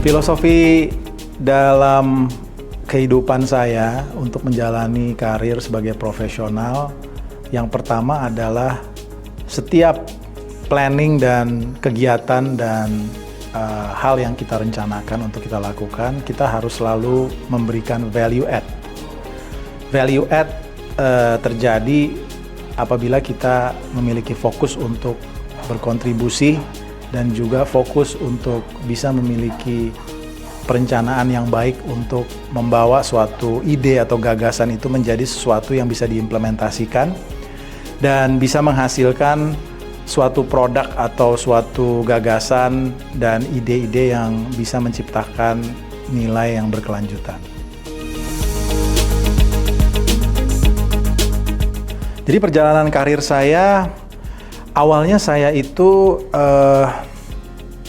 Filosofi dalam kehidupan saya untuk menjalani karir sebagai profesional, yang pertama adalah setiap planning dan kegiatan dan hal yang kita rencanakan untuk kita lakukan, kita harus selalu memberikan value add. Value add terjadi apabila kita memiliki fokus untuk berkontribusi dan juga fokus untuk bisa memiliki perencanaan yang baik untuk membawa suatu ide atau gagasan itu menjadi sesuatu yang bisa diimplementasikan dan bisa menghasilkan suatu produk atau suatu gagasan dan ide-ide yang bisa menciptakan nilai yang berkelanjutan. Jadi perjalanan karir saya, awalnya saya itu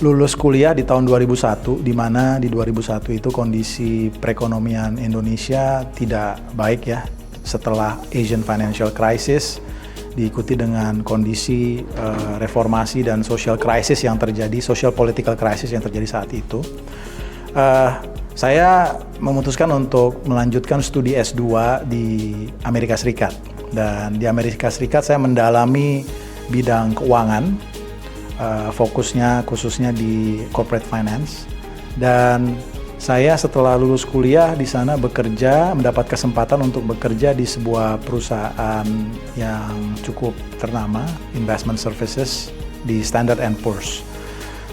lulus kuliah di tahun 2001, di mana di 2001 itu kondisi perekonomian Indonesia tidak baik ya, setelah Asian Financial Crisis, diikuti dengan kondisi reformasi dan social crisis yang terjadi, social political crisis yang terjadi saat itu. Saya memutuskan untuk melanjutkan studi S2 di Amerika Serikat. Dan di Amerika Serikat saya mendalami bidang keuangan, fokusnya khususnya di corporate finance. Dan saya setelah lulus kuliah di sana mendapat kesempatan untuk bekerja di sebuah perusahaan yang cukup ternama, investment services di Standard & Poor's.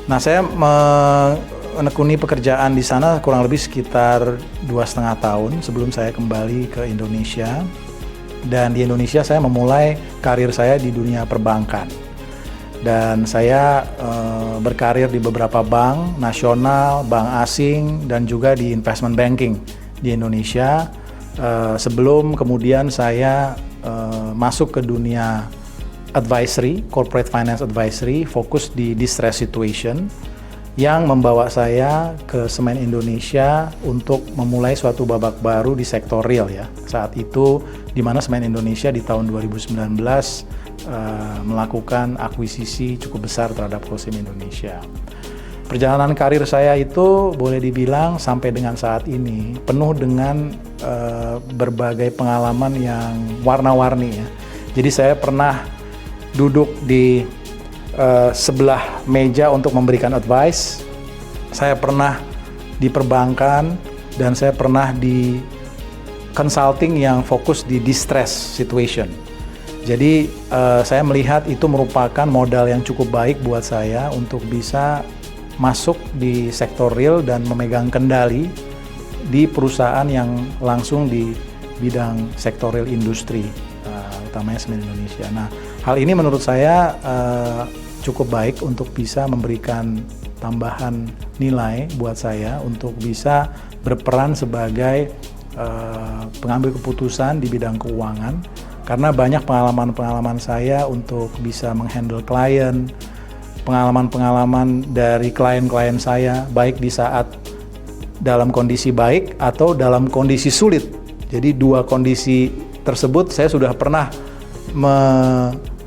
Nah, saya menekuni pekerjaan di sana kurang lebih sekitar 2,5 tahun sebelum saya kembali ke Indonesia. Dan di Indonesia saya memulai karir saya di dunia perbankan. Dan saya berkarir di beberapa bank nasional, bank asing, dan juga di investment banking di Indonesia. Sebelum kemudian saya masuk ke dunia advisory, corporate finance advisory, fokus di distress situation, yang membawa saya ke Semen Indonesia untuk memulai suatu babak baru di sektor real ya. Saat itu di mana Semen Indonesia di tahun 2019 melakukan akuisisi cukup besar terhadap Holcim Indonesia. Perjalanan karir saya itu boleh dibilang sampai dengan saat ini penuh dengan berbagai pengalaman yang warna-warni ya. Jadi saya pernah duduk di sebelah meja untuk memberikan advice. Saya pernah di perbankan dan saya pernah di consulting yang fokus di distress situation. Jadi saya melihat itu merupakan modal yang cukup baik buat saya untuk bisa masuk di sektor real dan memegang kendali di perusahaan yang langsung di bidang sektor real industri, utamanya Semen Indonesia. Nah, hal ini menurut saya cukup baik untuk bisa memberikan tambahan nilai buat saya untuk bisa berperan sebagai pengambil keputusan di bidang keuangan, karena banyak pengalaman-pengalaman saya untuk bisa menghandle klien, pengalaman-pengalaman dari klien-klien saya baik di saat dalam kondisi baik atau dalam kondisi sulit. Jadi dua kondisi tersebut saya sudah pernah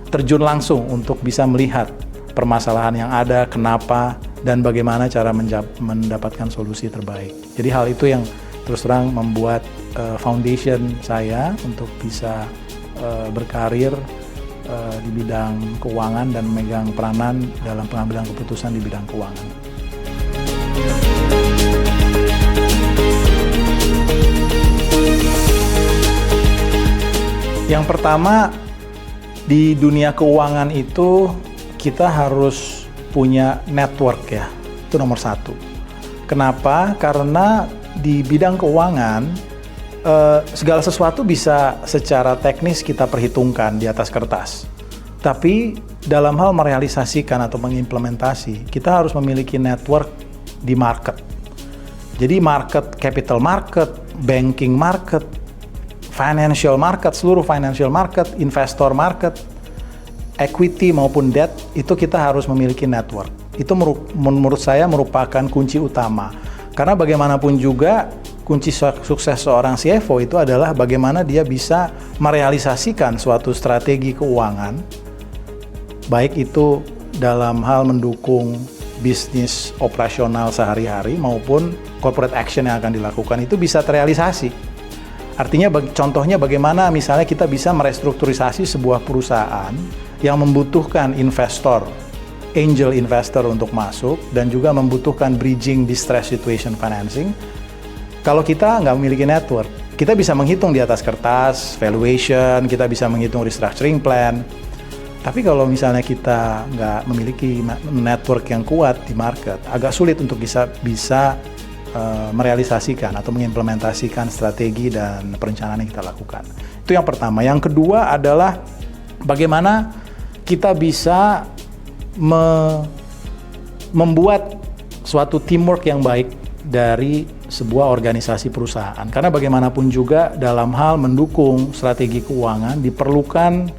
terjun langsung untuk bisa melihat permasalahan yang ada, kenapa, dan bagaimana cara mendapatkan solusi terbaik. Jadi hal itu yang terus terang membuat foundation saya untuk bisa berkarir di bidang keuangan dan memegang peranan dalam pengambilan keputusan di bidang keuangan. Yang pertama, di dunia keuangan itu kita harus punya network ya, itu nomor satu. Kenapa? Karena di bidang keuangan segala sesuatu bisa secara teknis kita perhitungkan di atas kertas. Tapi dalam hal merealisasikan atau mengimplementasi, kita harus memiliki network di market. Jadi market, capital market, banking market, financial market, seluruh financial market, investor market, equity maupun debt, itu kita harus memiliki network. Itu menurut saya merupakan kunci utama. Karena bagaimanapun juga kunci sukses seorang CFO itu adalah bagaimana dia bisa merealisasikan suatu strategi keuangan, baik itu dalam hal mendukung bisnis operasional sehari-hari maupun corporate action yang akan dilakukan itu bisa terrealisasi. Artinya contohnya bagaimana misalnya kita bisa merestrukturisasi sebuah perusahaan yang membutuhkan investor, angel investor untuk masuk dan juga membutuhkan bridging distress situation financing. Kalau kita nggak memiliki network, kita bisa menghitung di atas kertas, valuation, kita bisa menghitung restructuring plan. Tapi kalau misalnya kita nggak memiliki network yang kuat di market, agak sulit untuk bisa merealisasikan atau mengimplementasikan strategi dan perencanaan yang kita lakukan. Itu yang pertama. Yang kedua adalah bagaimana kita bisa membuat suatu teamwork yang baik dari sebuah organisasi perusahaan. Karena bagaimanapun juga dalam hal mendukung strategi keuangan diperlukan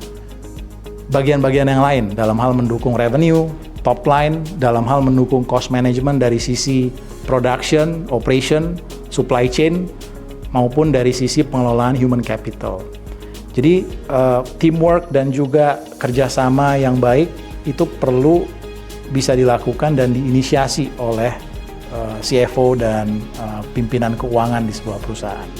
bagian-bagian yang lain dalam hal mendukung revenue, top line, dalam hal mendukung cost management dari sisi production, operation, supply chain, maupun dari sisi pengelolaan human capital. Jadi teamwork dan juga kerjasama yang baik itu perlu bisa dilakukan dan diinisiasi oleh CFO dan pimpinan keuangan di sebuah perusahaan.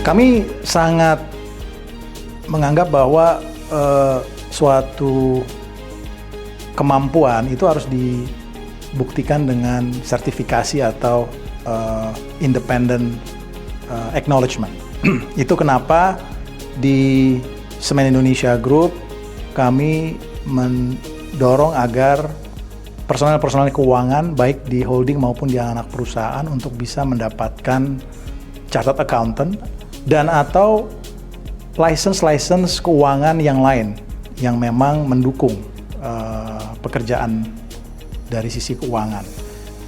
Kami sangat menganggap bahwa suatu kemampuan itu harus dibuktikan dengan sertifikasi atau independent acknowledgement. Itu kenapa di Semen Indonesia Group kami mendorong agar personel-personel keuangan baik di holding maupun di anak perusahaan untuk bisa mendapatkan chartered accountant dan atau license keuangan yang lain yang memang mendukung pekerjaan dari sisi keuangan.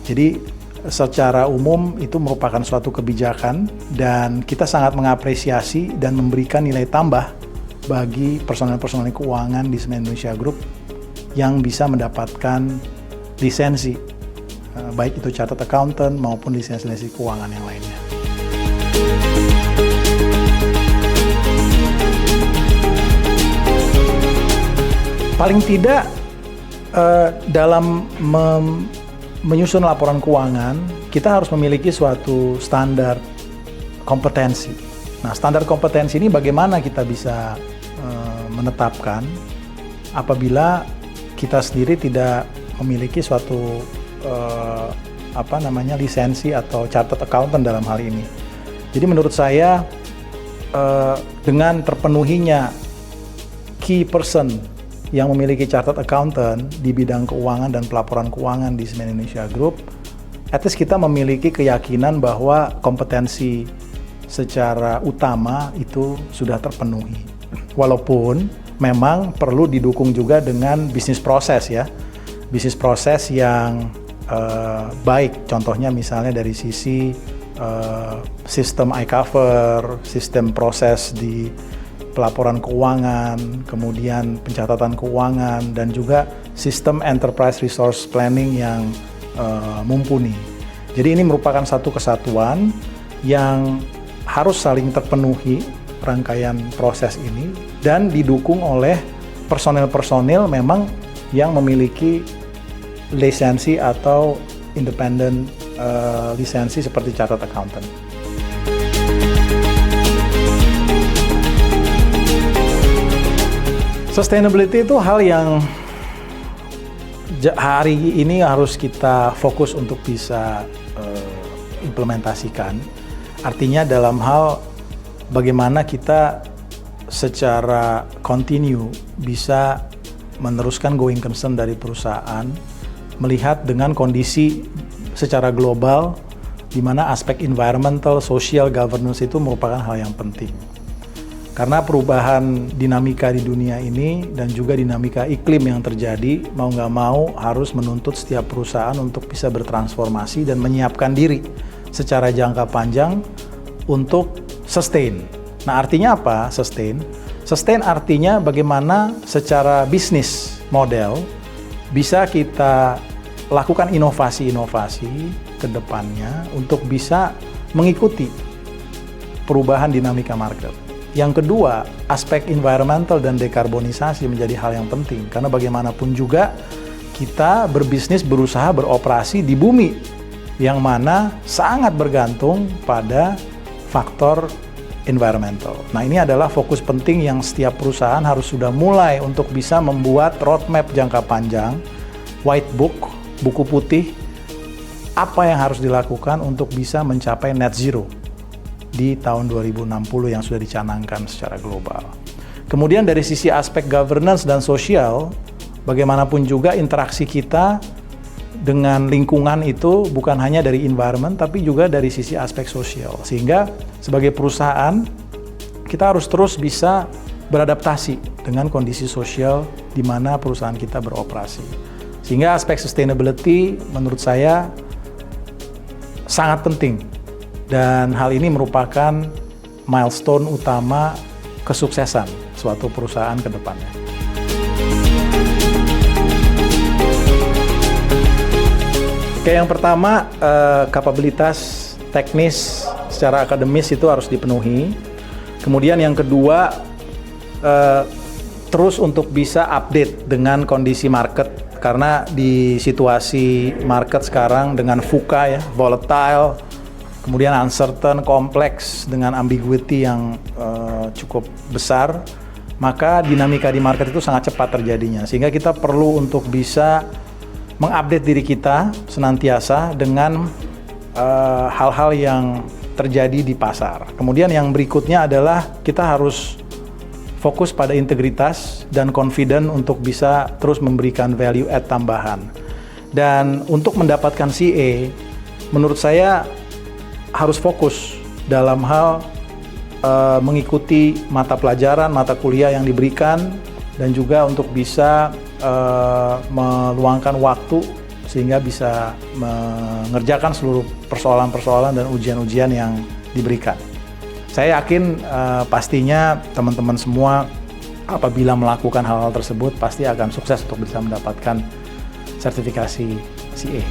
Jadi secara umum itu merupakan suatu kebijakan dan kita sangat mengapresiasi dan memberikan nilai tambah bagi personel-personel keuangan di Semen Indonesia Group yang bisa mendapatkan lisensi baik itu chartered accountant maupun lisensi keuangan yang lainnya. Paling tidak dalam menyusun laporan keuangan, kita harus memiliki suatu standar kompetensi. Nah, standar kompetensi ini bagaimana kita bisa menetapkan apabila kita sendiri tidak memiliki suatu lisensi atau chartered accountant dalam hal ini. Jadi menurut saya dengan terpenuhinya key person yang memiliki chartered accountant di bidang keuangan dan pelaporan keuangan di Semen Indonesia Group, at least kita memiliki keyakinan bahwa kompetensi secara utama itu sudah terpenuhi. Walaupun memang perlu didukung juga dengan bisnis proses ya, bisnis proses yang baik. Contohnya misalnya dari sisi sistem iCover, sistem proses di pelaporan keuangan, kemudian pencatatan keuangan, dan juga sistem enterprise resource planning yang mumpuni. Jadi ini merupakan satu kesatuan yang harus saling terpenuhi rangkaian proses ini dan didukung oleh personel-personel memang yang memiliki lisensi atau independent lisensi seperti chartered accountant. Sustainability itu hal yang hari ini harus kita fokus untuk bisa implementasikan. Artinya dalam hal bagaimana kita secara kontinu bisa meneruskan going concern dari perusahaan, melihat dengan kondisi secara global di mana aspek environmental, social, governance itu merupakan hal yang penting. Karena perubahan dinamika di dunia ini dan juga dinamika iklim yang terjadi, mau nggak mau harus menuntut setiap perusahaan untuk bisa bertransformasi dan menyiapkan diri secara jangka panjang untuk sustain. Nah, artinya apa sustain? Sustain artinya bagaimana secara bisnis model bisa kita lakukan inovasi-inovasi ke depannya untuk bisa mengikuti perubahan dinamika market. Yang kedua, aspek environmental dan dekarbonisasi menjadi hal yang penting. Karena bagaimanapun juga kita berbisnis, berusaha, beroperasi di bumi yang mana sangat bergantung pada faktor environmental. Nah, ini adalah fokus penting yang setiap perusahaan harus sudah mulai untuk bisa membuat roadmap jangka panjang, white book, buku putih, apa yang harus dilakukan untuk bisa mencapai net zero di tahun 2060 yang sudah dicanangkan secara global. Kemudian dari sisi aspek governance dan sosial, bagaimanapun juga interaksi kita dengan lingkungan itu bukan hanya dari environment, tapi juga dari sisi aspek sosial. Sehingga sebagai perusahaan, kita harus terus bisa beradaptasi dengan kondisi sosial di mana perusahaan kita beroperasi. Sehingga aspek sustainability menurut saya sangat penting. Dan hal ini merupakan milestone utama kesuksesan suatu perusahaan ke depannya. Oke, yang pertama, kapabilitas teknis secara akademis itu harus dipenuhi. Kemudian yang kedua, terus untuk bisa update dengan kondisi market. Karena di situasi market sekarang dengan VUCA ya, volatile, kemudian uncertain, kompleks, dengan ambiguity yang cukup besar, maka dinamika di market itu sangat cepat terjadinya. Sehingga kita perlu untuk bisa mengupdate diri kita senantiasa dengan hal-hal yang terjadi di pasar. Kemudian yang berikutnya adalah kita harus fokus pada integritas dan confident untuk bisa terus memberikan value add tambahan. Dan untuk mendapatkan CA, menurut saya harus fokus dalam hal mengikuti mata pelajaran, mata kuliah yang diberikan, dan juga untuk bisa meluangkan waktu sehingga bisa mengerjakan seluruh persoalan-persoalan dan ujian-ujian yang diberikan. Saya yakin pastinya teman-teman semua apabila melakukan hal-hal tersebut pasti akan sukses untuk bisa mendapatkan sertifikasi CA.